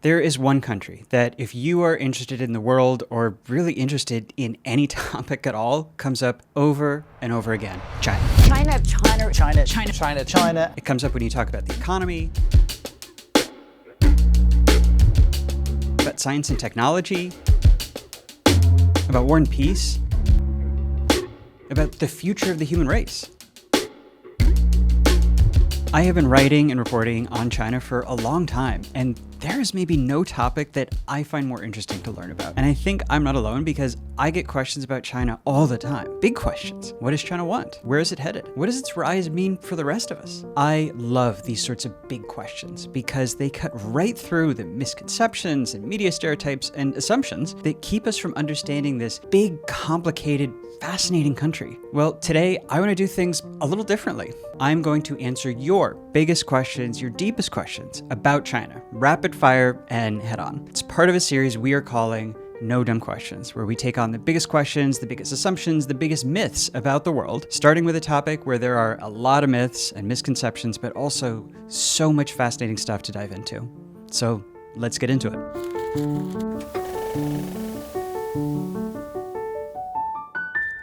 There is one country that if you are interested in the world or really interested in any topic at all, comes up over and over again. China. China, China, China, China, China, China. It comes up when you talk about the economy, about science and technology, about war and peace, about the future of the human race. I have been writing and reporting on China for a long time, and there is maybe no topic that I find more interesting to learn about. And I think I'm not alone because I get questions about China all the time. Big questions. What does China want? Where is it headed? What does its rise mean for the rest of us? I love these sorts of big questions because they cut right through the misconceptions and media stereotypes and assumptions that keep us from understanding this big, complicated, fascinating country. Well, today I want to do things a little differently. I'm going to answer your biggest questions, your deepest questions about China, rapid fire and head on. It's part of a series we are calling No Dumb Questions, where we take on the biggest questions, the biggest assumptions, the biggest myths about the world, starting with a topic where there are a lot of myths and misconceptions, but also so much fascinating stuff to dive into. So let's get into it.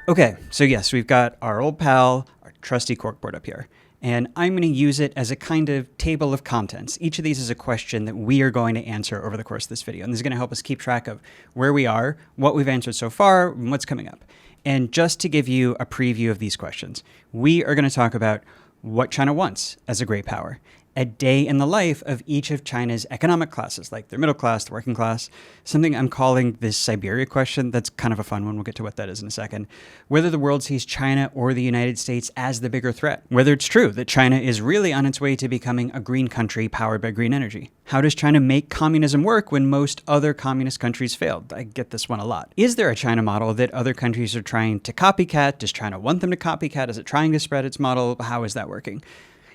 Okay, so yes, we've got our old pal, our trusty corkboard up here, and I'm going to use it as a kind of table of contents. Each of these is a question that we are going to answer over the course of this video, and this is going to help us keep track of where we are, what we've answered so far, and what's coming up. And just to give you a preview of these questions, we are going to talk about what China wants as a great power, a day in the life of each of China's economic classes, like their middle class, the working class, something I'm calling this Siberia question. That's kind of a fun one. We'll get to what that is in a second. Whether the world sees China or the United States as the bigger threat. Whether it's true that China is really on its way to becoming a green country powered by green energy. How does China make communism work when most other communist countries failed? I get this one a lot. Is there a China model that other countries are trying to copycat? Does China want them to copycat? Is it trying to spread its model? How is that working?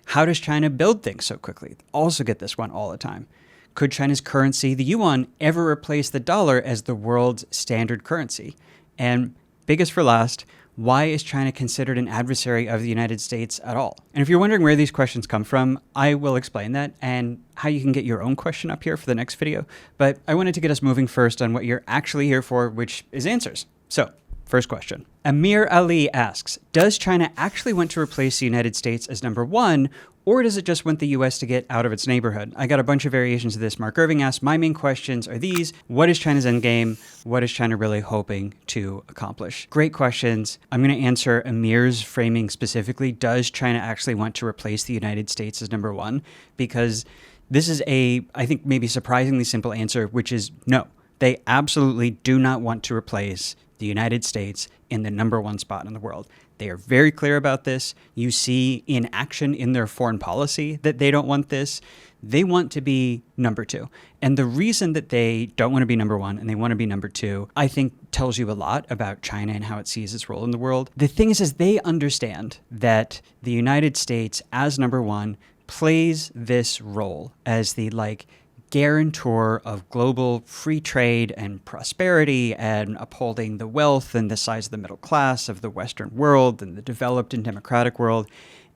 How does China build things so quickly? Also get this one all the time. Could China's currency, the yuan, ever replace the dollar as the world's standard currency? And biggest for last, why is China considered an adversary of the United States at all? And if you're wondering where these questions come from, I will explain that and how you can get your own question up here for the next video. But I wanted to get us moving first on what you're actually here for, which is answers. So, first question. Amir Ali asks, does China actually want to replace the United States as number one, or does it just want the US to get out of its neighborhood? I got a bunch of variations of this. Mark Irving asks, my main questions are these. What is China's endgame? What is China really hoping to accomplish? Great questions. I'm going to answer Amir's framing specifically. Does China actually want to replace the United States as number one? Because this is I think maybe surprisingly simple answer, which is no. They absolutely do not want to replace the United States in the number one spot in the world. They are very clear about this. You see in action in their foreign policy that they don't want this. They want to be number two. And the reason that they don't want to be number one and they want to be number two, I think tells you a lot about China and how it sees its role in the world. The thing is they understand that the United States as number one plays this role as the guarantor of global free trade and prosperity and upholding the wealth and the size of the middle class of the Western world and the developed and democratic world.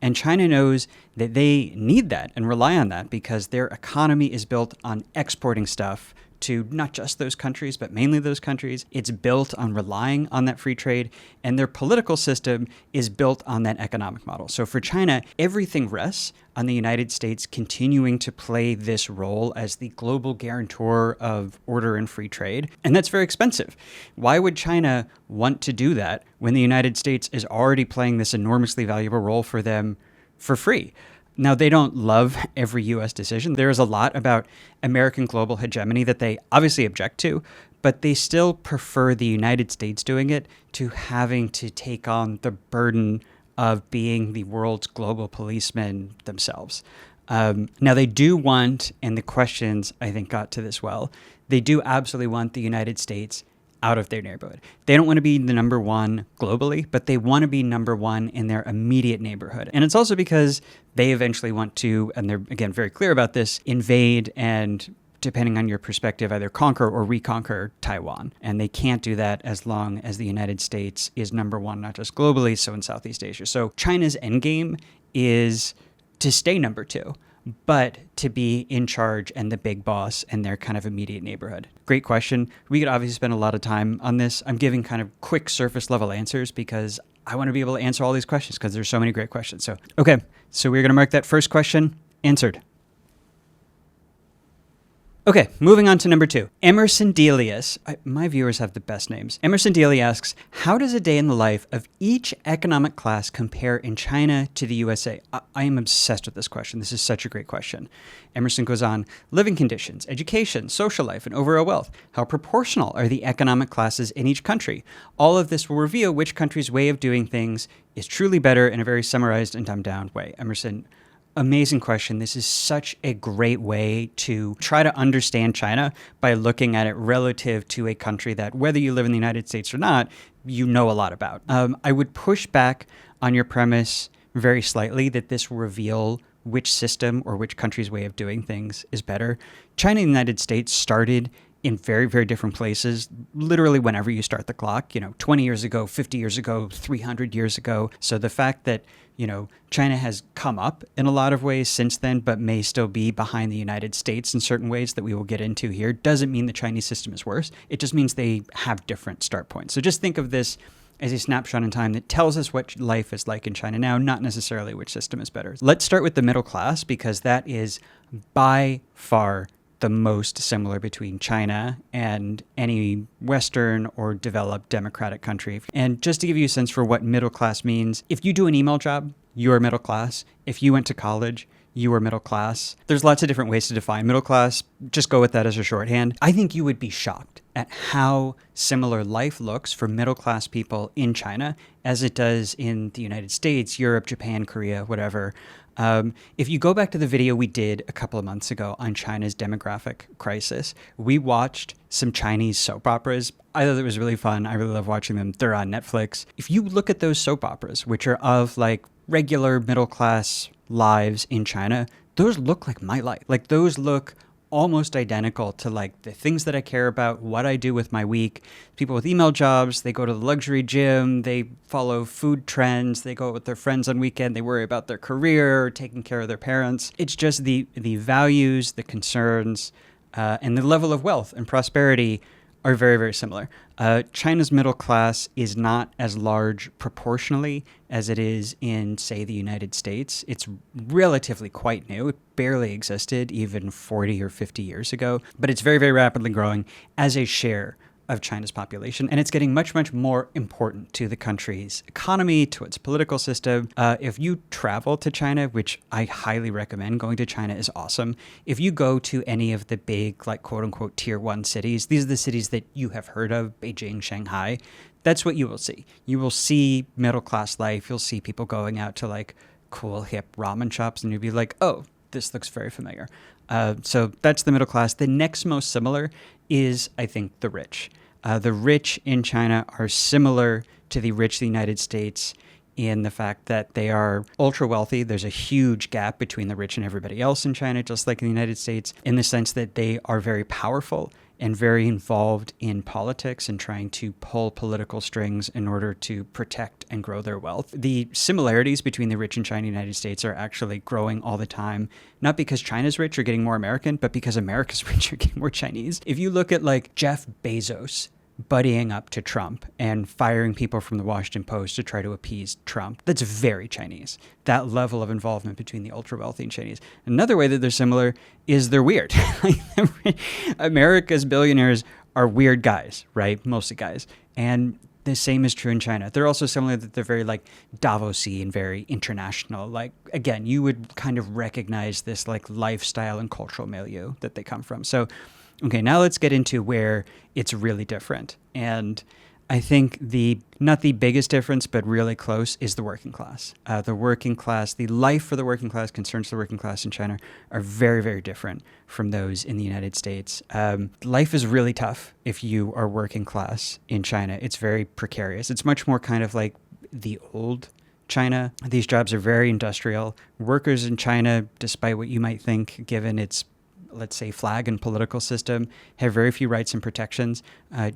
And China knows that they need that and rely on that because their economy is built on exporting stuff to not just those countries, but mainly those countries. It's built on relying on that free trade, and their political system is built on that economic model. So for China, everything rests on the United States continuing to play this role as the global guarantor of order and free trade. And that's very expensive. Why would China want to do that when the United States is already playing this enormously valuable role for them for free? Now, they don't love every U.S. decision. There is a lot about American global hegemony that they obviously object to, but they still prefer the United States doing it to having to take on the burden of being the world's global policeman themselves. Now, they do want, and the questions I think got to this well, they do absolutely want the United States out of their neighborhood. They don't want to be the number one globally, but they want to be number one in their immediate neighborhood. And it's also because they eventually want to, and they're, again, very clear about this, invade and, depending on your perspective, either conquer or reconquer Taiwan. And they can't do that as long as the United States is number one, not just globally, so in Southeast Asia. So China's endgame is to stay number two. but to be in charge and the big boss in their kind of immediate neighborhood? Great question. We could obviously spend a lot of time on this. I'm giving kind of quick surface level answers because I want to be able to answer all these questions because there's so many great questions. So we're going to mark that first question answered. Okay, moving on to number 2. Emerson Delius. My viewers have the best names. Emerson Delius asks, how does a day in the life of each economic class compare in China to the USA? I am obsessed with this question. This is such a great question. Emerson goes on, living conditions, education, social life, and overall wealth. How proportional are the economic classes in each country? All of this will reveal which country's way of doing things is truly better in a very summarized and dumbed down way. Emerson, amazing question. This is such a great way to try to understand China by looking at it relative to a country that, whether you live in the United States or not, you know a lot about. I would push back on your premise very slightly that this will reveal which system or which country's way of doing things is better. China and the United States started in very, very different places, literally whenever you start the clock, 20 years ago, 50 years ago, 300 years ago. So the fact that, China has come up in a lot of ways since then, but may still be behind the United States in certain ways that we will get into here, doesn't mean the Chinese system is worse. It just means they have different start points. So just think of this as a snapshot in time that tells us what life is like in China now, not necessarily which system is better. Let's start with the middle class because that is by far the most similar between China and any Western or developed democratic country. And just to give you a sense for what middle class means, if you do an email job, you are middle class. If you went to college, you are middle class. There's lots of different ways to define middle class. Just go with that as a shorthand. I think you would be shocked at how similar life looks for middle class people in China as it does in the United States, Europe, Japan, Korea, whatever. If you go back to the video we did a couple of months ago on China's demographic crisis, we watched some Chinese soap operas. I thought it was really fun. I really love watching them. They're on Netflix. If you look at those soap operas, which are of like regular middle class lives in China, those look like my life. Like those look almost identical to like the things that I care about, what I do with my week. People with email jobs, they go to the luxury gym, they follow food trends, they go out with their friends on weekend, they worry about their career, taking care of their parents. It's just the values, the concerns, and the level of wealth and prosperity are very, very similar. China's middle class is not as large proportionally as it is in, say, the United States. It's relatively quite new. It barely existed even 40 or 50 years ago, but it's very, very rapidly growing as a share of China's population, and it's getting much, much more important to the country's economy, to its political system. If you travel to China, which I highly recommend, going to China is awesome. If you go to any of the big, like quote unquote, tier 1 cities, these are the cities that you have heard of, Beijing, Shanghai, that's what you will see. You will see middle class life. You'll see people going out to like cool, hip ramen shops, and you'll be like, oh, this looks very familiar. So that's the middle class. The next most similar is, I think, the rich. The rich in China are similar to the rich in the United States in the fact that they are ultra wealthy. There's a huge gap between the rich and everybody else in China, just like in the United States, in the sense that they are very powerful and very involved in politics and trying to pull political strings in order to protect and grow their wealth. The similarities between the rich in China and the United States are actually growing all the time, not because China's rich or getting more American, but because America's rich or getting more Chinese. If you look at like Jeff Bezos buddying up to Trump and firing people from the Washington Post to try to appease Trump, that's very Chinese. That level of involvement between the ultra wealthy and Chinese. Another way that they're similar is they're weird. America's billionaires are weird guys, right? Mostly guys. And the same is true in China. They're also similar that they're very like Davos-y and very international. Like, again, you would kind of recognize this like lifestyle and cultural milieu that they come from. So okay, now let's get into where it's really different. And I think not the biggest difference, but really close, is the working class. The working class, the life for the working class, concerns for the working class in China are very, very different from those in the United States. Life is really tough if you are working class in China. It's very precarious. It's much more kind of like the old China. These jobs are very industrial. Workers in China, despite what you might think, given its let's say, flag and political system, have very few rights and protections.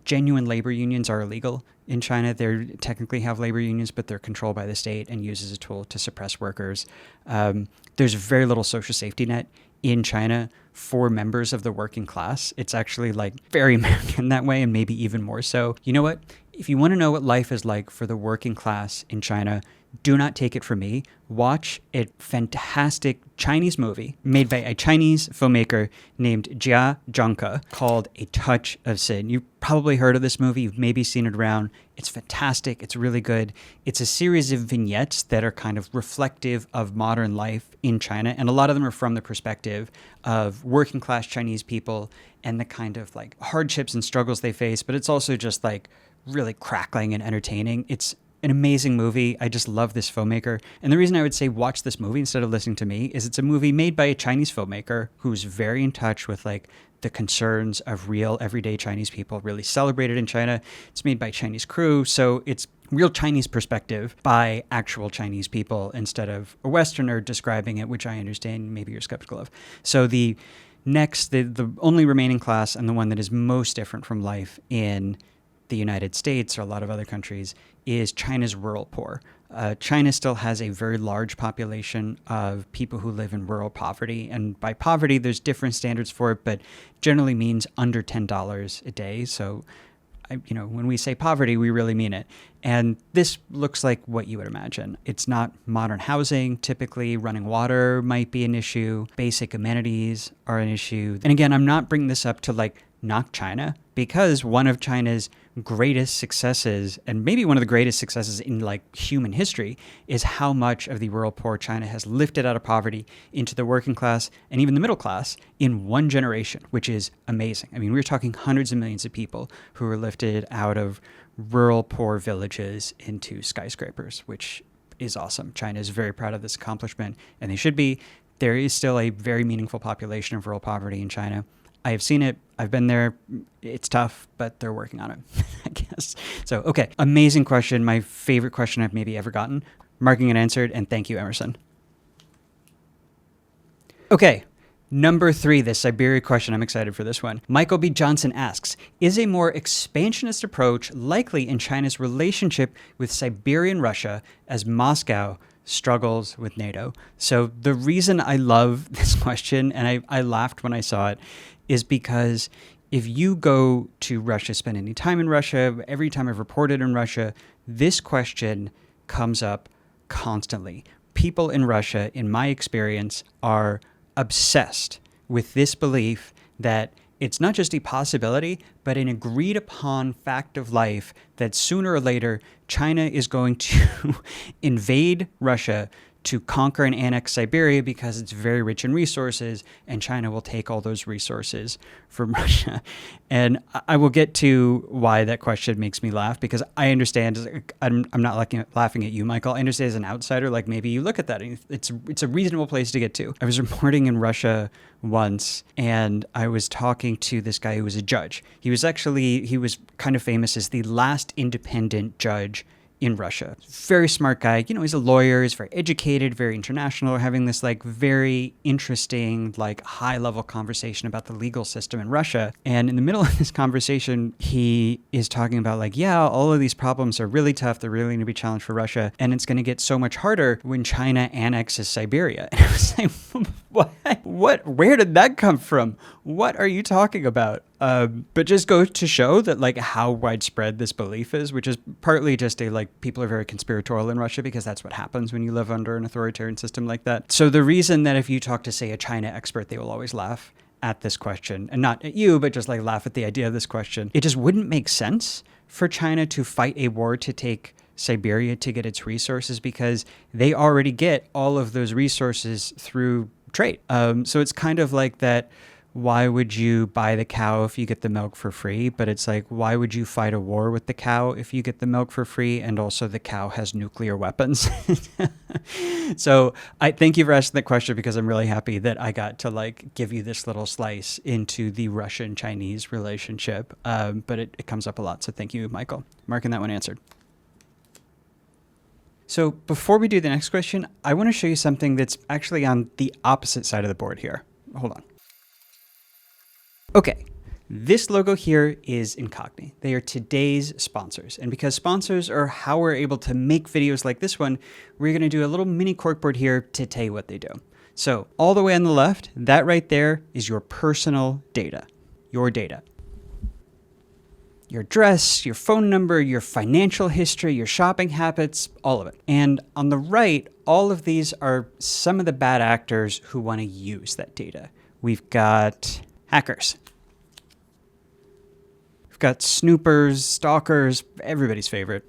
Genuine labor unions are illegal in China. They technically have labor unions, but they're controlled by the state and used as a tool to suppress workers. There's very little social safety net in China for members of the working class. It's actually like very American that way, and maybe even more so. You know what? If you want to know what life is like for the working class in China, do not take it from me. Watch a fantastic Chinese movie made by a Chinese filmmaker named Jia Zhangke called A Touch of Sin. You've probably heard of this movie. You've maybe seen it around. It's fantastic. It's really good. It's a series of vignettes that are kind of reflective of modern life in China. And a lot of them are from the perspective of working class Chinese people and the kind of like hardships and struggles they face. But it's also just like really crackling and entertaining. It's an amazing movie. I just love this filmmaker. And the reason I would say watch this movie instead of listening to me is it's a movie made by a Chinese filmmaker who's very in touch with like the concerns of real everyday Chinese people, really celebrated in China. It's made by a Chinese crew. So it's real Chinese perspective by actual Chinese people instead of a Westerner describing it, which I understand maybe you're skeptical of. So the only remaining class and the one that is most different from life in the United States or a lot of other countries is China's rural poor. China still has a very large population of people who live in rural poverty. And by poverty, there's different standards for it, but generally means under $10 a day. So, when we say poverty, we really mean it. And this looks like what you would imagine. It's not modern housing. Typically, running water might be an issue. Basic amenities are an issue. And again, I'm not bringing this up to like knock China, because one of China's greatest successes, and maybe one of the greatest successes in like human history, is how much of the rural poor China has lifted out of poverty into the working class and even the middle class in one generation, which is amazing. I mean, we're talking hundreds of millions of people who were lifted out of rural poor villages into skyscrapers, which is awesome. China is very proud of this accomplishment, and they should be. There is still a very meaningful population of rural poverty in China. I have seen it. I've been there. It's tough, but they're working on it, I guess. So, okay. Amazing question. My favorite question I've maybe ever gotten. Marking it answered, and thank you, Emerson. Okay. Number 3, the Siberia question. I'm excited for this one. Michael B. Johnson asks, is a more expansionist approach likely in China's relationship with Siberian Russia as Moscow struggles with NATO? So the reason I love this question, and I laughed when I saw it, is because if you go to Russia, spend any time in Russia, every time I've reported in Russia, this question comes up constantly. People in Russia, in my experience, are obsessed with this belief that it's not just a possibility, but an agreed upon fact of life that sooner or later China is going to invade Russia to conquer and annex Siberia because it's very rich in resources, and China will take all those resources from Russia. And I will get to why that question makes me laugh, because I understand, I'm not laughing at you, Michael. I understand as an outsider, like maybe you look at that and it's a reasonable place to get to. I was reporting in Russia once, and I was talking to this guy who was a judge. He was kind of famous as the last independent judge in Russia. Very smart guy. He's a lawyer. He's very educated, very international, having this like very interesting, like high level conversation about the legal system in Russia. And in the middle of this conversation, he is talking about like, yeah, all of these problems are really tough. They're really going to be a challenge for Russia. And it's going to get so much harder when China annexes Siberia. And I was like, what? Where did that come from? What are you talking about? But just goes to show that like how widespread this belief is, which is partly just people are very conspiratorial in Russia because that's what happens when you live under an authoritarian system like that. So the reason that if you talk to, say, a China expert, they will always laugh at this question, and not at you, but just like laugh at the idea of this question. It just wouldn't make sense for China to fight a war to take Siberia to get its resources, because they already get all of those resources through trade. So it's kind of like that. Why would you buy the cow if you get the milk for free? But it's like, why would you fight a war with the cow if you get the milk for free? And also the cow has nuclear weapons. So I thank you for asking that question, because I'm really happy that I got to like give you this little slice into the Russian-Chinese relationship. But it comes up a lot. So thank you, Michael. Marking that one answered. So before we do the next question, I want to show you something that's actually on the opposite side of the board here. Hold on. Okay, this logo here is Incogni. They are today's sponsors. And because sponsors are how we're able to make videos like this one, we're going to do a little mini corkboard here to tell you what they do. So all the way on the left, that right there is your personal data, your data. Your address, your phone number, your financial history, your shopping habits, all of it. And on the right, all of these are some of the bad actors who want to use that data. We've got hackers. We've got snoopers, stalkers, everybody's favorite.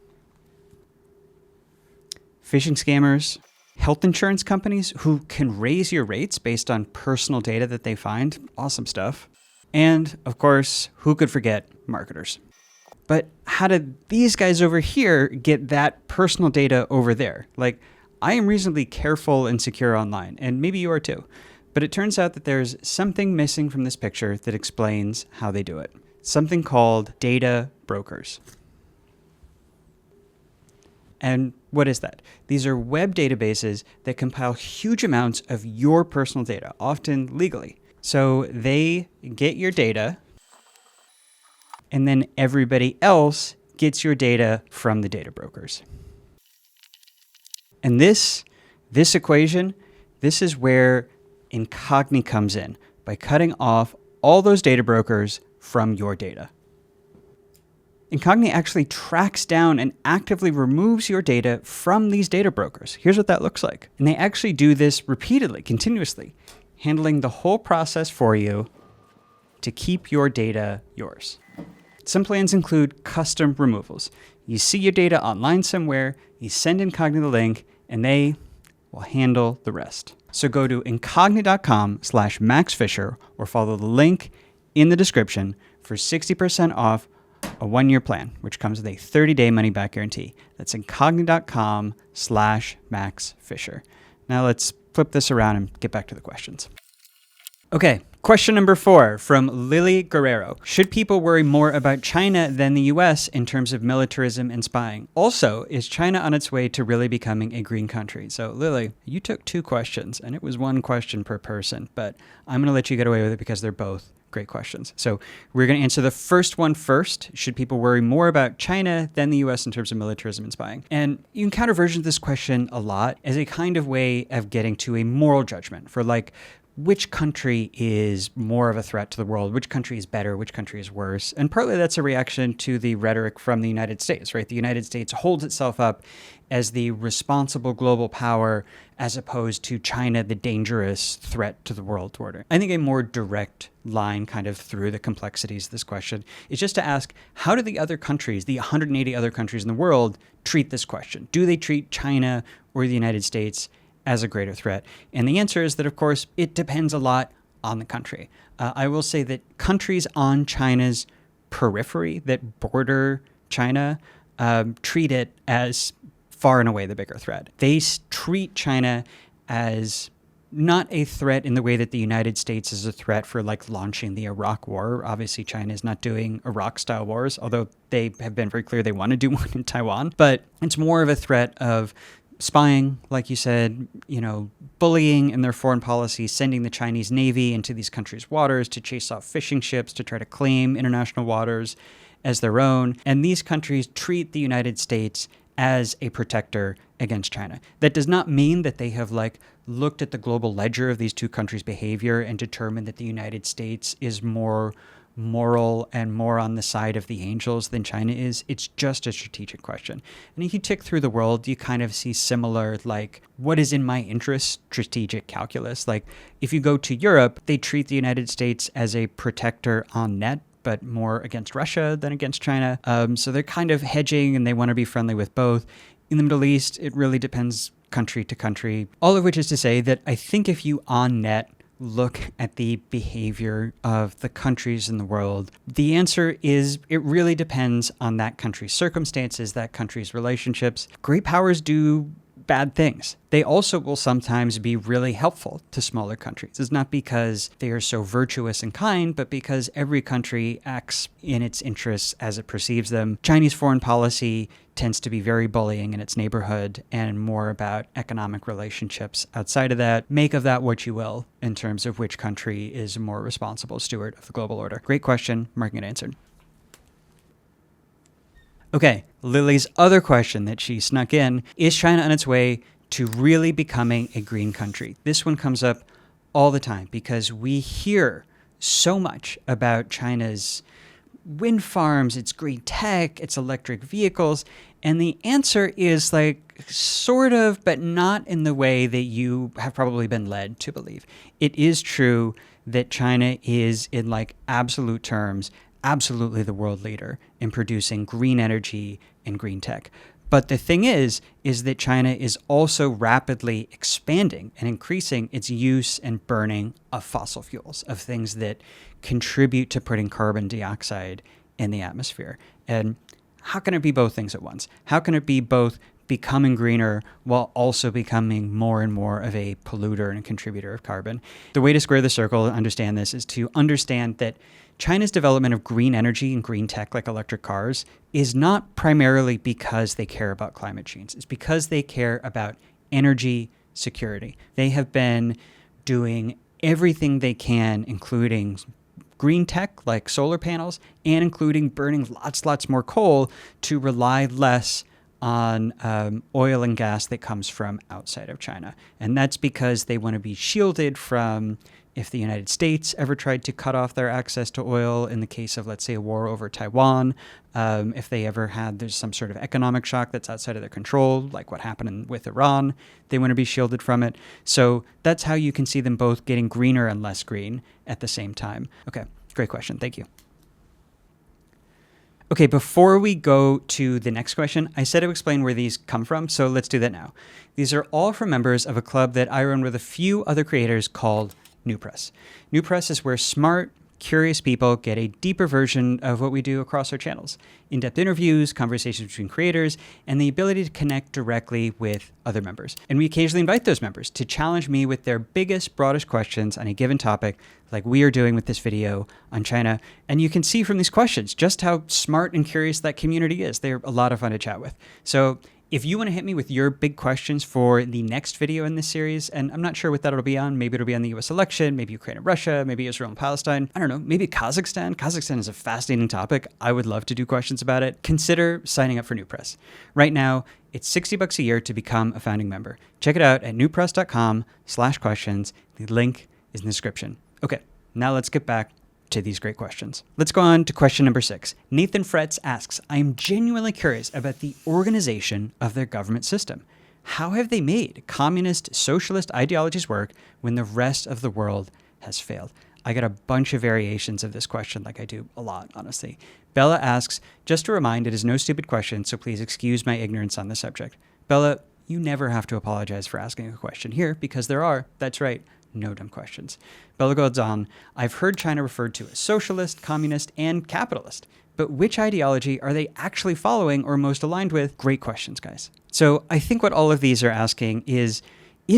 Phishing scammers, health insurance companies who can raise your rates based on personal data that they find. Awesome stuff. And of course, who could forget marketers? But how did these guys over here get that personal data over there? Like, I am reasonably careful and secure online, and maybe you are too. But it turns out that there's something missing from this picture that explains how they do it. Something called data brokers. And what is that? These are web databases that compile huge amounts of your personal data, often legally. So they get your data, and then everybody else gets your data from the data brokers. And this equation, this is where Incogni comes in, by cutting off all those data brokers from your data. Incogni actually tracks down and actively removes your data from these data brokers. Here's what that looks like. And they actually do this repeatedly, continuously, handling the whole process for you to keep your data yours. Some plans include custom removals. You see your data online somewhere, you send Incogni the link, and they will handle the rest. So go to incogni.com/maxfisher or follow the link in the description for 60% off a 1-year plan, which comes with a 30-day money-back guarantee. That's incogni.com/maxfisher. Now let's flip this around and get back to the questions. Okay, question number 4 from Lily Guerrero. Should people worry more about China than the US in terms of militarism and spying? Also, is China on its way to really becoming a green country? So Lily, you took 2 questions, and it was 1 question per person, but I'm going to let you get away with it because they're both great questions. So we're going to answer the first one first. Should people worry more about China than the US in terms of militarism and spying? And you encounter versions of this question a lot as a kind of way of getting to a moral judgment for like, which country is more of a threat to the world? Which country is better? Which country is worse? And partly that's a reaction to the rhetoric from the United States, right? The United States holds itself up as the responsible global power as opposed to China, the dangerous threat to the world order. I think a more direct line kind of through the complexities of this question is just to ask, how do the other countries, the 180 other countries in the world, treat this question? Do they treat China or the United States as a greater threat? And the answer is that, of course, it depends a lot on the country. I will say that countries on China's periphery that border China treat it as far and away the bigger threat. They treat China as not a threat in the way that the United States is a threat for like launching the Iraq war. Obviously, China is not doing Iraq-style wars, although they have been very clear they want to do one in Taiwan. But it's more of a threat of spying, like you said, bullying in their foreign policy, sending the Chinese Navy into these countries' waters to chase off fishing ships to try to claim international waters as their own. And these countries treat the United States as a protector against China. That does not mean that they have looked at the global ledger of these 2 countries' behavior and determined that the United States is more moral and more on the side of the angels than China is. It's just a strategic question. And if you tick through the world, you kind of see similar, what is in my interest strategic calculus. If you go to Europe, they treat the United States as a protector on net, but more against Russia than against China. So they're kind of hedging and they want to be friendly with both. In the Middle East, it really depends country to country. All of which is to say that I think if you on net look at the behavior of the countries in the world, the answer is it really depends on that country's circumstances, that country's relationships. Great powers do bad things. They also will sometimes be really helpful to smaller countries. It's not because they are so virtuous and kind, but because every country acts in its interests as it perceives them. Chinese foreign policy tends to be very bullying in its neighborhood and more about economic relationships outside of that. Make of that what you will in terms of which country is a more responsible steward of the global order. Great question. Marking it answered. Okay, Lily's other question that she snuck in, is China on its way to really becoming a green country? This one comes up all the time because we hear so much about China's wind farms, its green tech, its electric vehicles, and the answer is like sort of, but not in the way that you have probably been led to believe. It is true that China is, in like absolute terms, absolutely the world leader in producing green energy and green tech. But the thing is that China is also rapidly expanding and increasing its use and burning of fossil fuels, of things that contribute to putting carbon dioxide in the atmosphere. And how can it be both things at once? How can it be both becoming greener while also becoming more and more of a polluter and a contributor of carbon? The way to square the circle and understand this is to understand that China's development of green energy and green tech like electric cars is not primarily because they care about climate change. It's because they care about energy security. They have been doing everything they can, including green tech like solar panels and including burning lots more coal to rely less on oil and gas that comes from outside of China. And that's because they want to be shielded from if the United States ever tried to cut off their access to oil in the case of, let's say, a war over Taiwan, if they ever had there's some sort of economic shock that's outside of their control, like what happened with Iran, they want to be shielded from it. So that's how you can see them both getting greener and less green at the same time. Okay, great question. Thank you. Okay, before we go to the next question, I said to explain where these come from, so let's do that now. These are all from members of a club that I run with a few other creators called New Press. New Press is where smart, curious people get a deeper version of what we do across our channels. In-depth interviews, conversations between creators, and the ability to connect directly with other members. And we occasionally invite those members to challenge me with their biggest, broadest questions on a given topic, like we are doing with this video on China. And you can see from these questions just how smart and curious that community is. They're a lot of fun to chat with. So if you want to hit me with your big questions for the next video in this series, and I'm not sure what that'll be on, maybe it'll be on the US election, maybe Ukraine and Russia, maybe Israel and Palestine, I don't know, maybe Kazakhstan. Kazakhstan is a fascinating topic. I would love to do questions about it. Consider signing up for New Press. Right now, it's $60 a year to become a founding member. Check it out at newpress.com/questions. The link is in the description. Okay, now let's get back to these great questions. Let's go on to question number 6. Nathan Fretz asks, I am genuinely curious about the organization of their government system. How have they made communist, socialist ideologies work when the rest of the world has failed? I got a bunch of variations of this question, like I do a lot, honestly. Bella asks, just to remind, it is no stupid question, so please excuse my ignorance on the subject. Bella, you never have to apologize for asking a question here, because there are, that's right, no dumb questions. Bella goes on, I've heard China referred to as socialist, communist, and capitalist. But which ideology are they actually following or most aligned with? Great questions, guys. So I think what all of these are asking is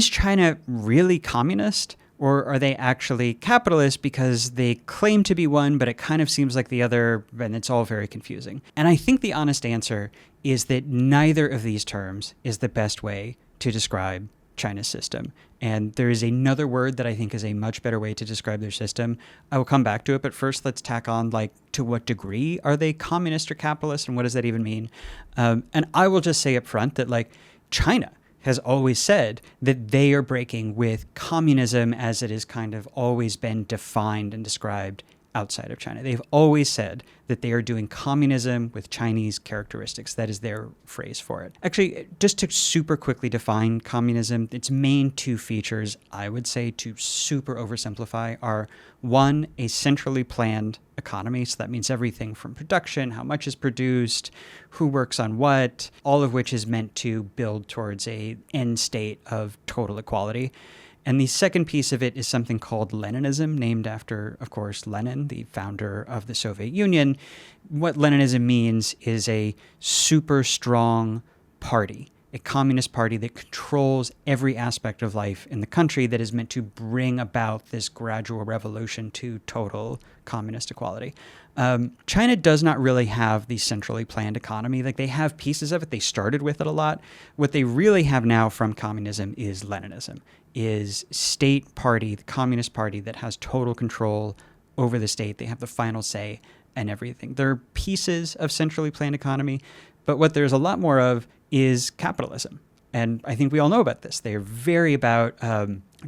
China really communist? Or are they actually capitalist because they claim to be one, but it kind of seems like the other, and it's all very confusing. And I think the honest answer is that neither of these terms is the best way to describe China's system. And there is another word that I think is a much better way to describe their system. I will come back to it, but first let's tack on, like, to what degree are they communist or capitalist, and what does that even mean? And I will just say up front that, like, China has always said that they are breaking with communism as it has kind of always been defined and described outside of China. They've always said that they are doing communism with Chinese characteristics. That is their phrase for it. Actually, just to super quickly define communism, its main two features, I would say, to super oversimplify, are one, a centrally planned economy. So that means everything from production, how much is produced, who works on what, all of which is meant to build towards a end state of total equality. And the second piece of it is something called Leninism, named after, of course, Lenin, the founder of the Soviet Union. What Leninism means is a super strong party a communist party that controls every aspect of life in the country that is meant to bring about this gradual revolution to total communist equality. China does not really have the centrally planned economy. Like, they have pieces of it. They started with it a lot. What they really have now from communism is Leninism, is state party, the Communist Party that has total control over the state. They have the final say and everything. There are pieces of centrally planned economy, but what there's a lot more of is capitalism. And I think we all know about this. They're very about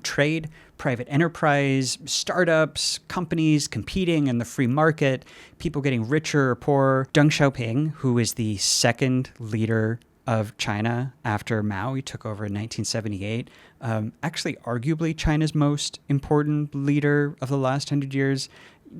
trade, private enterprise, startups, companies competing in the free market, people getting richer or poorer. Deng Xiaoping, who is the second leader of China after Mao, he took over in 1978, actually arguably China's most important leader of the last 100 years.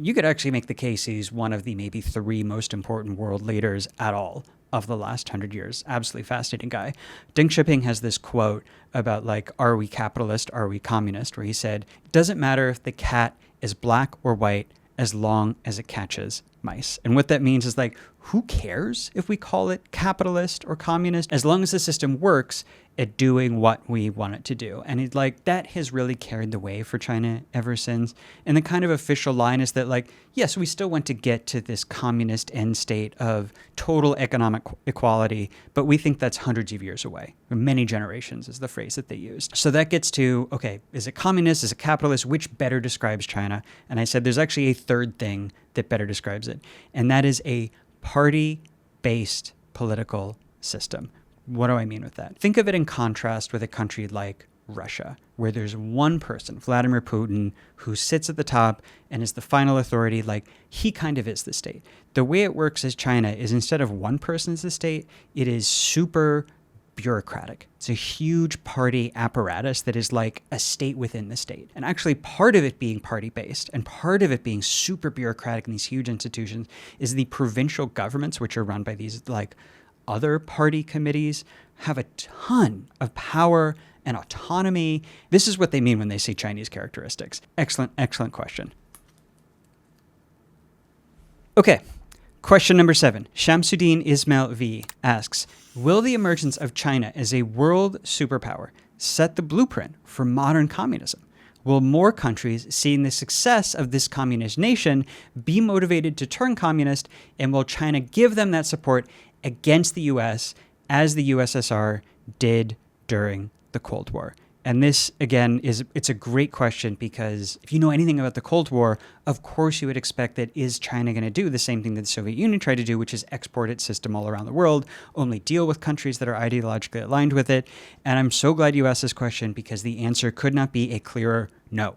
You could actually make the case he's one of the maybe 3 most important world leaders at all of the last 100 years. Absolutely fascinating guy. Deng Xiaoping has this quote about, like, are we capitalist, are we communist, where he said, it doesn't matter if the cat is black or white as long as it catches mice. And what that means is, like, who cares if we call it capitalist or communist, as long as the system works at doing what we want it to do. And he's like, that has really carried the way for China ever since. And the kind of official line is that, like, yes, we still want to get to this communist end state of total economic equality, but we think that's hundreds of years away. Many generations is the phrase that they used. So that gets to, okay, is it communist? Is it capitalist? Which better describes China? And I said there's actually a third thing that better describes it, and that is a party-based political system. What do I mean with that? Think of it in contrast with a country like Russia, where there's one person, Vladimir Putin, who sits at the top and is the final authority. Like, he kind of is the state. The way it works as China is, instead of one person as the state, it is super bureaucratic. It's a huge party apparatus that is like a state within the state. And actually, part of it being party-based and part of it being super bureaucratic in these huge institutions is the provincial governments, which are run by these, like, other party committees, have a ton of power and autonomy. This is what they mean when they say Chinese characteristics. Excellent question. Okay, question number 7. Shamsuddin Ismail V asks, will the emergence of China as a world superpower set the blueprint for modern communism? Will more countries, seeing the success of this communist nation, be motivated to turn communist, and will China give them that support against the U.S. as the USSR did during the Cold War? And this, again, it's a great question, because if you know anything about the Cold War, of course you would expect that, is China going to do the same thing that the Soviet Union tried to do, which is export its system all around the world, only deal with countries that are ideologically aligned with it? And I'm so glad you asked this question, because the answer could not be a clearer no.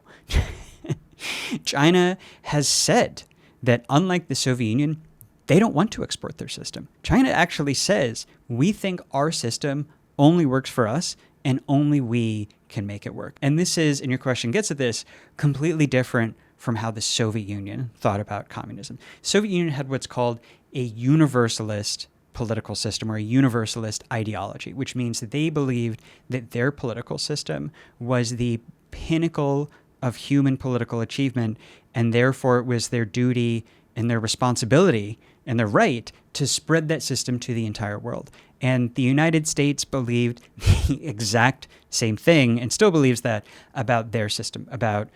China has said that, unlike the Soviet Union, they don't want to export their system. China actually says, we think our system only works for us, and only we can make it work. And this is, and your question gets at this, completely different from how the Soviet Union thought about communism. Soviet Union had what's called a universalist political system, or a universalist ideology, which means that they believed that their political system was the pinnacle of human political achievement, and therefore it was their duty and their responsibility and their right to spread that system to the entire world. And the United States believed the exact same thing, and still believes that, about their system, about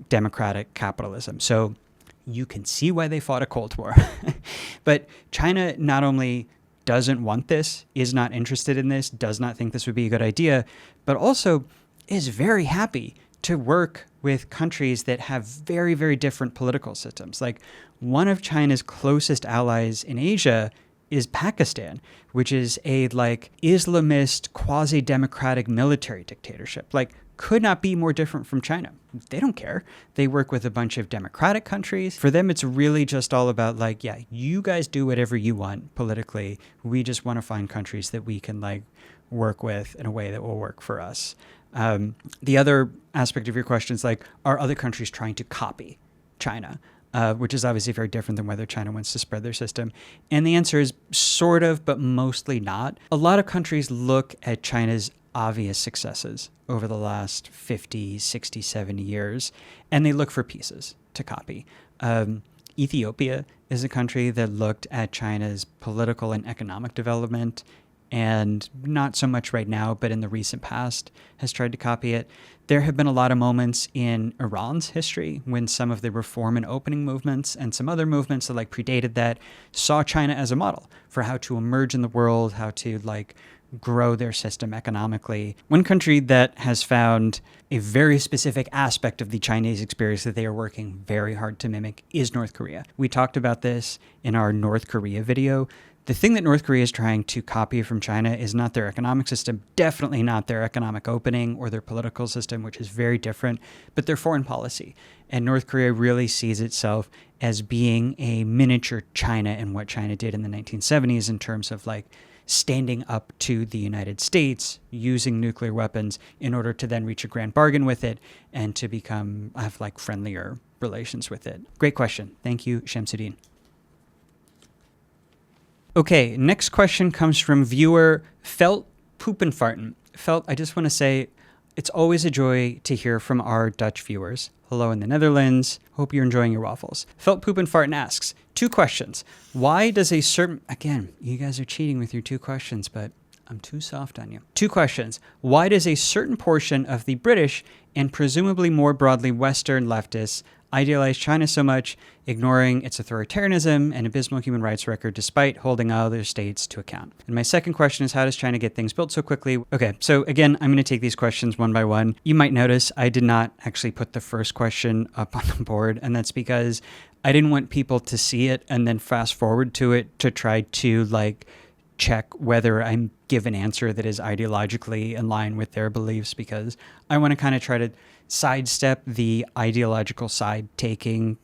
democratic capitalism. So you can see why they fought a Cold War. But China not only doesn't want this, is not interested in this, does not think this would be a good idea, but also is very happy to work with countries that have very, very different political systems. Like, one of China's closest allies in Asia is Pakistan, which is a, like, Islamist, quasi-democratic military dictatorship. Like, could not be more different from China. They don't care. They work with a bunch of democratic countries. For them, it's really just all about, like, yeah, you guys do whatever you want politically. We just want to find countries that we can, like, work with in a way that will work for us. The other aspect of your question is, like, are other countries trying to copy China? Which is obviously very different than whether China wants to spread their system. And the answer is sort of, but mostly not. A lot of countries look at China's obvious successes over the last 50, 60, 70 years, and they look for pieces to copy. Ethiopia is a country that looked at China's political and economic development and not so much right now, but in the recent past has tried to copy it. There have been a lot of moments in Iran's history when some of the reform and opening movements and some other movements that predated that saw China as a model for how to emerge in the world, how to grow their system economically. One country that has found a very specific aspect of the Chinese experience that they are working very hard to mimic is North Korea. We talked about this in our North Korea video. The thing that North Korea is trying to copy from China is not their economic system, definitely not their economic opening or their political system, which is very different, but their foreign policy. And North Korea really sees itself as being a miniature China in what China did in the 1970s in terms of standing up to the United States, using nuclear weapons in order to then reach a grand bargain with it and to have friendlier relations with it. Great question. Thank you, Shamsuddin. Okay, next question comes from viewer Felt Poopenfarten. Felt, I just want to say it's always a joy to hear from our Dutch viewers. Hello in the Netherlands. Hope you're enjoying your waffles. Felt Poopenfarten asks, 2 questions. Why does a certain... Again, you guys are cheating with your 2 questions, but I'm too soft on you. 2 questions. Why does a certain portion of the British and presumably more broadly Western leftists idealize China so much, ignoring its authoritarianism and abysmal human rights record despite holding other states to account? And my second question is, how does China get things built so quickly? Okay, so again, I'm going to take these questions one by one. You might notice I did not actually put the first question up on the board, and that's because I didn't want people to see it and then fast forward to it to try to check whether I'm give an answer that is ideologically in line with their beliefs, because I want to kind of try to sidestep the ideological side taking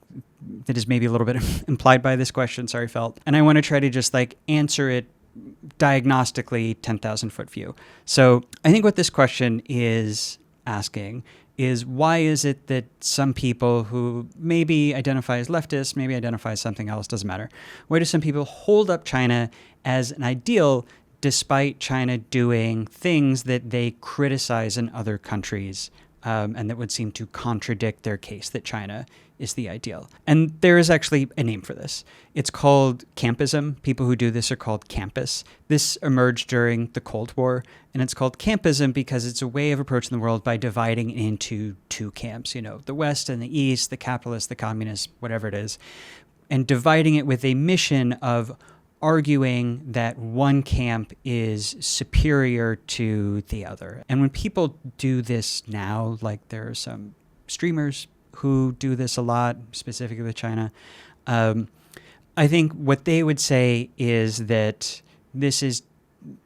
that is maybe a little bit implied by this question. Sorry, Felt. And I want to try to just answer it diagnostically, 10,000 foot view. So I think what this question is asking is, why is it that some people who maybe identify as leftists, maybe identify as something else, doesn't matter. Why do some people hold up China as an ideal despite China doing things that they criticize in other countries and that would seem to contradict their case that China is the ideal? And there is actually a name for this. It's called campism. People who do this are called campus. This emerged during the Cold War, and it's called campism because it's a way of approaching the world by dividing into 2 camps, the West and the East, the capitalists, the communists, whatever it is, and dividing it with a mission of arguing that one camp is superior to the other. And when people do this now, there are some streamers who do this a lot, specifically with China, I think what they would say is that this is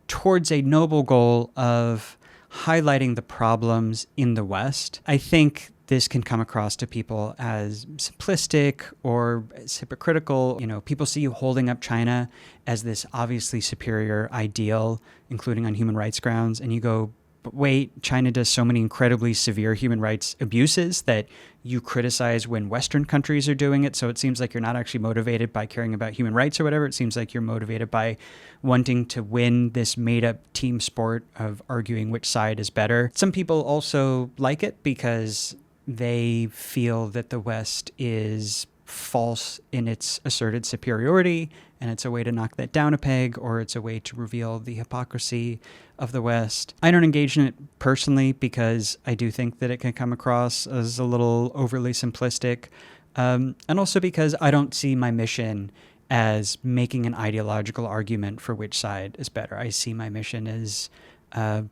towards a noble goal of highlighting the problems in the West. I think this can come across to people as simplistic or as hypocritical. People see you holding up China as this obviously superior ideal, including on human rights grounds, and you go, but wait, China does so many incredibly severe human rights abuses that you criticize when Western countries are doing it. So it seems like you're not actually motivated by caring about human rights or whatever. It seems like you're motivated by wanting to win this made-up team sport of arguing which side is better. Some people also like it because they feel that the West is false in its asserted superiority, and it's a way to knock that down a peg, or it's a way to reveal the hypocrisy of the West. I don't engage in it personally because I do think that it can come across as a little overly simplistic, and also because I don't see my mission as making an ideological argument for which side is better. I see my mission as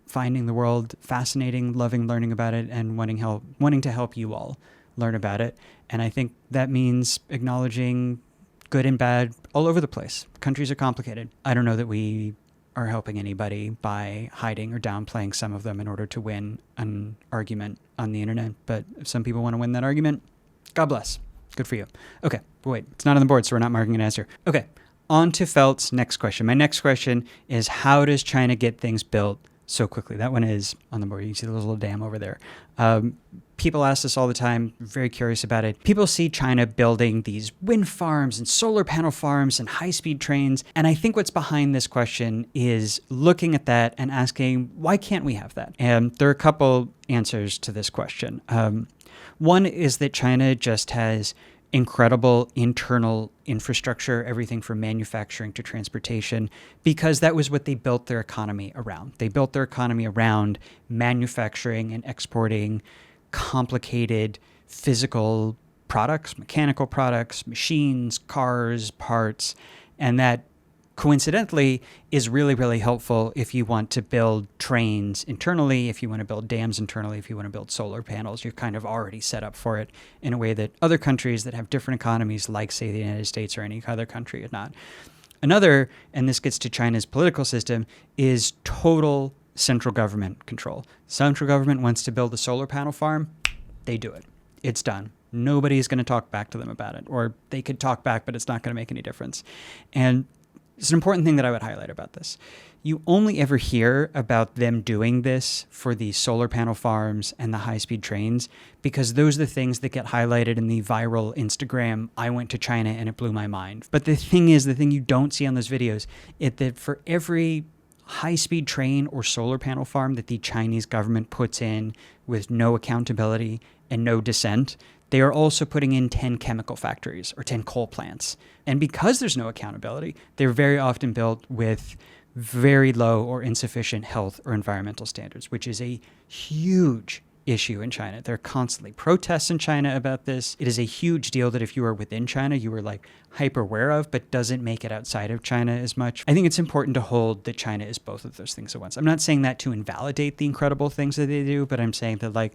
finding the world fascinating, loving learning about it, and wanting to help you all learn about it. And I think that means acknowledging good and bad all over the place. Countries are complicated. I don't know that we are helping anybody by hiding or downplaying some of them in order to win an argument on the internet. But if some people want to win that argument, God bless. Good for you. Okay, but wait, it's not on the board, so we're not marking an answer. Okay. On to Felt's next question. My next question is, how does China get things built so quickly? That one is on the board. You can see the little dam over there. People ask this all the time, very curious about it. People see China building these wind farms and solar panel farms and high-speed trains. And I think what's behind this question is looking at that and asking, why can't we have that? And there are a couple answers to this question. One is that China just has incredible internal infrastructure, everything from manufacturing to transportation, because that was what they built their economy around. They built their economy around manufacturing and exporting complicated physical products, mechanical products, machines, cars, parts, and that coincidentally is really, really helpful if you want to build trains internally, if you want to build dams internally, if you want to build solar panels. You're kind of already set up for it in a way that other countries that have different economies, like, say, the United States or any other country, are not. Another, and this gets to China's political system, is total central government control. Central government wants to build a solar panel farm, they do it. It's done. Nobody's going to talk back to them about it, or they could talk back, but it's not going to make any difference. And it's an important thing that I would highlight about this. You only ever hear about them doing this for the solar panel farms and the high-speed trains because those are the things that get highlighted in the viral Instagram, I went to China and it blew my mind. But the thing is, the thing you don't see on those videos is that for every high-speed train or solar panel farm that the Chinese government puts in with no accountability and no dissent, they are also putting in 10 chemical factories or 10 coal plants. And because there's no accountability, they're very often built with very low or insufficient health or environmental standards, which is a huge issue in China. There are constantly protests in China about this. It is a huge deal that if you are within China, you are like hyper aware of, but doesn't make it outside of China as much. I think it's important to hold that China is both of those things at once. I'm not saying that to invalidate the incredible things that they do, but I'm saying that like,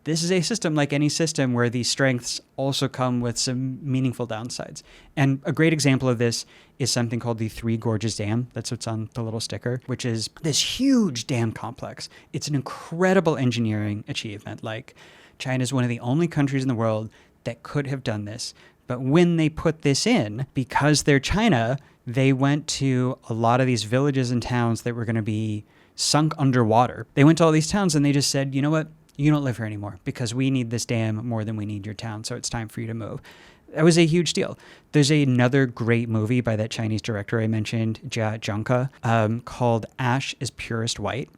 this is a system like any system where these strengths also come with some meaningful downsides. And a great example of this is something called the Three Gorges Dam. That's what's on the little sticker, which is this huge dam complex. It's an incredible engineering achievement. Like, China is one of the only countries in the world that could have done this. But when they put this in, because they're China, they went to a lot of these villages and towns that were going to be sunk underwater. They went to all these towns and they just said, you know what? You don't live here anymore because we need this dam more than we need your town, so it's time for you to move. That was a huge deal. There's another great movie by that Chinese director I mentioned, Jia Zhangke, called Ash is Purest White.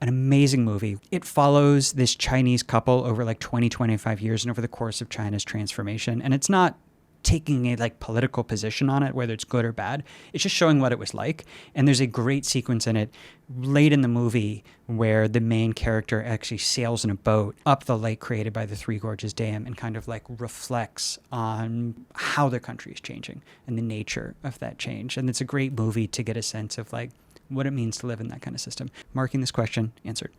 An amazing movie. It follows this Chinese couple over like 20, 25 years and over the course of China's transformation. And it's not taking a like political position on it, whether it's good or bad. It's just showing what it was like. And there's a great sequence in it late in the movie where the main character actually sails in a boat up the lake created by the Three Gorges Dam and kind of like reflects on how the country is changing and the nature of that change. And it's a great movie to get a sense of like what it means to live in that kind of system. Marking this question answered.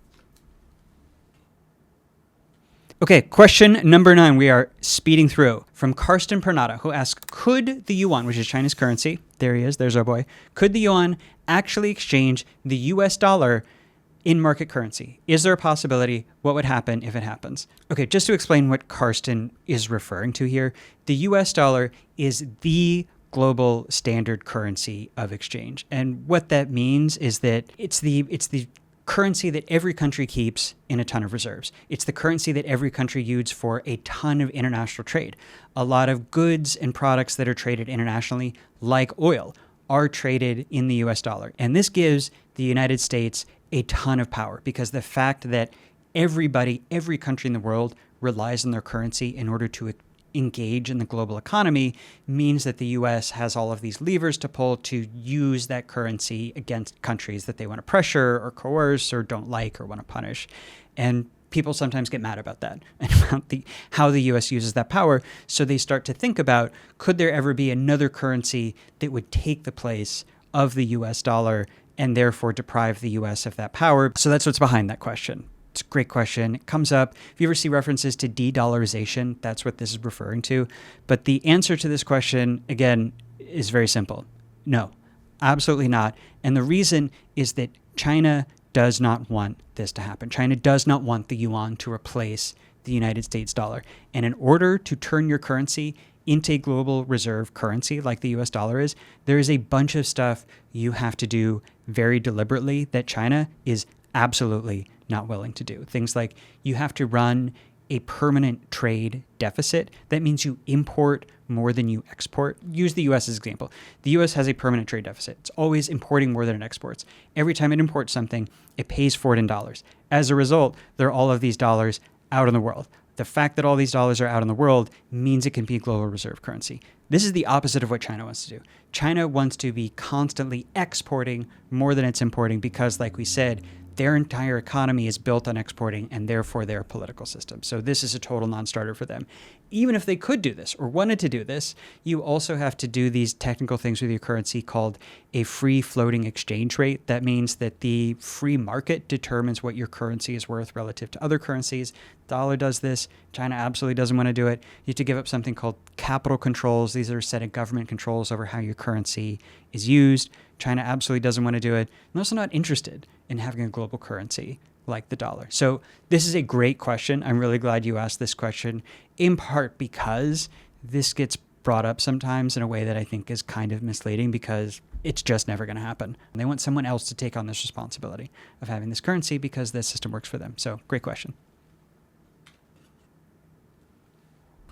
Okay, question number 9. We are speeding through. From Karsten Pernada, who asks, could the yuan, which is China's currency, there he is, there's our boy, could the yuan actually exchange the US dollar in market currency? Is there a possibility? What would happen if it happens? Okay, just to explain what Karsten is referring to here, the US dollar is the global standard currency of exchange. And what that means is that it's the currency that every country keeps in a ton of reserves. It's the currency that every country uses for a ton of international trade. A lot of goods and products that are traded internationally, like oil, are traded in the US dollar. And this gives the United States a ton of power because the fact that every country in the world relies on their currency in order to engage in the global economy means that the US has all of these levers to pull to use that currency against countries that they want to pressure or coerce or don't like or want to punish. And people sometimes get mad about that and about how the US uses that power. So they start to think about, could there ever be another currency that would take the place of the US dollar and therefore deprive the US of that power? So that's what's behind that question. It's a great question. It comes up. If you ever see references to de-dollarization, that's what this is referring to. But the answer to this question, again, is very simple. No, absolutely not. And the reason is that China does not want this to happen. China does not want the yuan to replace the United States dollar. And in order to turn your currency into a global reserve currency like the US dollar is, there is a bunch of stuff you have to do very deliberately that China is absolutely not willing to do. Things like you have to run a permanent trade deficit. That means you import more than you export. Use the US as an example. The US has a permanent trade deficit. It's always importing more than it exports. Every time it imports something, it pays for it in dollars. As a result, there are all of these dollars out in the world. The fact that all these dollars are out in the world means it can be a global reserve currency. This is the opposite of what China wants to do. China wants to be constantly exporting more than it's importing because, like we said, their entire economy is built on exporting and therefore their political system. So this is a total non-starter for them. Even if they could do this or wanted to do this, you also have to do these technical things with your currency called a free floating exchange rate. That means that the free market determines what your currency is worth relative to other currencies. Dollar does this. China absolutely doesn't want to do it. You have to give up something called capital controls. These are a set of government controls over how your currency is used. China absolutely doesn't want to do it. And also not interested in having a global currency like the dollar. So this is a great question. I'm really glad you asked this question, in part because this gets brought up sometimes in a way that I think is kind of misleading because it's just never going to happen. They want someone else to take on this responsibility of having this currency because the system works for them. So great question.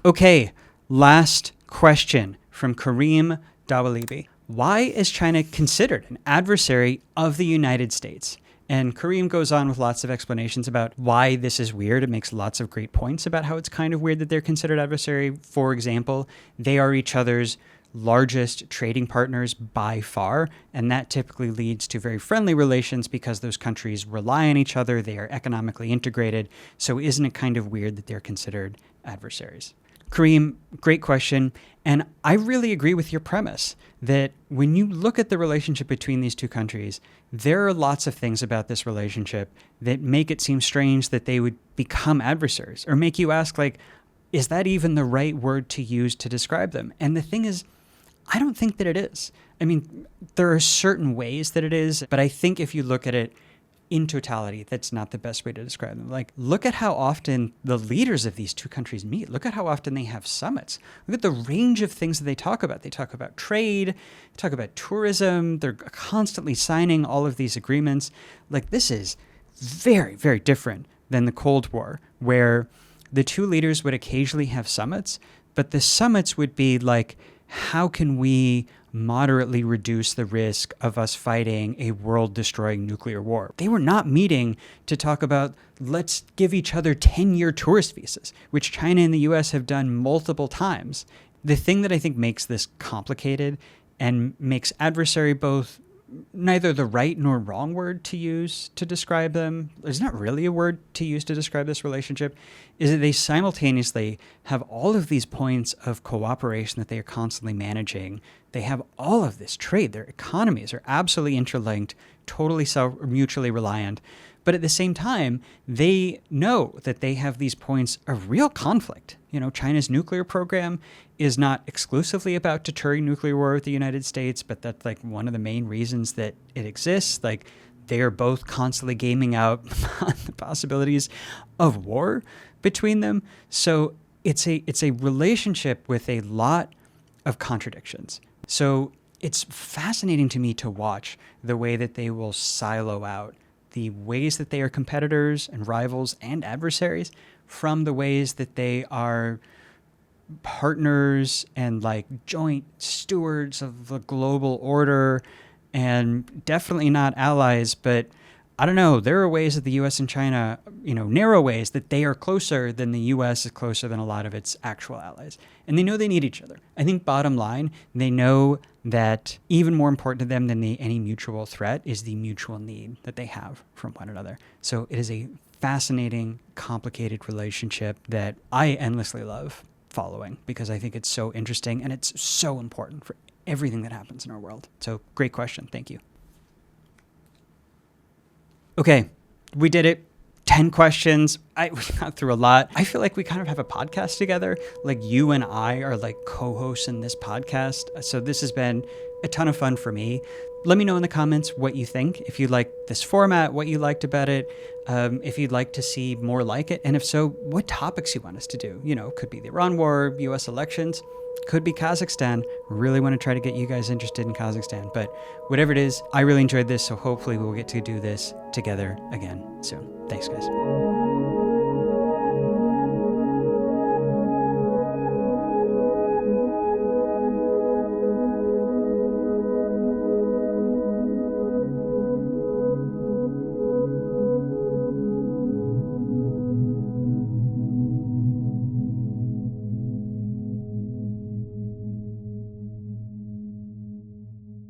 Okay, last question from Kareem Dawalibi. Why is China considered an adversary of the United States? And Kareem goes on with lots of explanations about why this is weird. It makes lots of great points about how it's kind of weird that they're considered adversary. For example, they are each other's largest trading partners by far, and that typically leads to very friendly relations because those countries rely on each other. They are economically integrated. So isn't it kind of weird that they're considered adversaries? Kareem, great question. And I really agree with your premise that when you look at the relationship between these two countries, there are lots of things about this relationship that make it seem strange that they would become adversaries or make you ask, like, is that even the right word to use to describe them? And the thing is, I don't think that it is. I mean, there are certain ways that it is, but I think if you look at it in totality, that's not the best way to describe them. Like, look at how often the leaders of these two countries meet. Look at how often they have summits. Look at the range of things that they talk about. They talk about trade, they talk about tourism. They're constantly signing all of these agreements. Like, this is very, very different than the Cold War, where the two leaders would occasionally have summits, but the summits would be like, how can we moderately reduce the risk of us fighting a world-destroying nuclear war? They were not meeting to talk about, let's give each other 10-year tourist visas, which China and the US have done multiple times. The thing that I think makes this complicated and makes adversary both neither the right nor wrong word to use to describe them, there's not really a word to use to describe this relationship, is that they simultaneously have all of these points of cooperation that they are constantly managing. They have all of this trade. Their economies are absolutely interlinked, totally mutually reliant. But at the same time, they know that they have these points of real conflict. You know, China's nuclear program is not exclusively about deterring nuclear war with the United States, but that's like one of the main reasons that it exists. Like, they are both constantly gaming out the possibilities of war between them. So it's a relationship with a lot of contradictions. So it's fascinating to me to watch the way that they will silo out the ways that they are competitors and rivals and adversaries from the ways that they are partners and like joint stewards of the global order, and definitely not allies. But I don't know, there are ways that the US and China, narrow ways that they are closer than the US is closer than a lot of its actual allies. And they know they need each other. I think bottom line, they know that even more important to them than any mutual threat is the mutual need that they have from one another. So it is a fascinating, complicated relationship that I endlessly love following because I think it's so interesting and it's so important for everything that happens in our world. So great question. Thank you. Okay, we did it. 10 questions. We got through a lot. I feel like we kind of have a podcast together. Like, you and I are like co-hosts in this podcast. So this has been a ton of fun for me. Let me know in the comments what you think. If you like this format, what you liked about it, if you'd like to see more like it. And if so, what topics you want us to do. Could be the Iran war, US elections, could be Kazakhstan. Really want to try to get you guys interested in Kazakhstan. But whatever it is, I really enjoyed this. So hopefully we'll get to do this together again soon. Thanks, guys.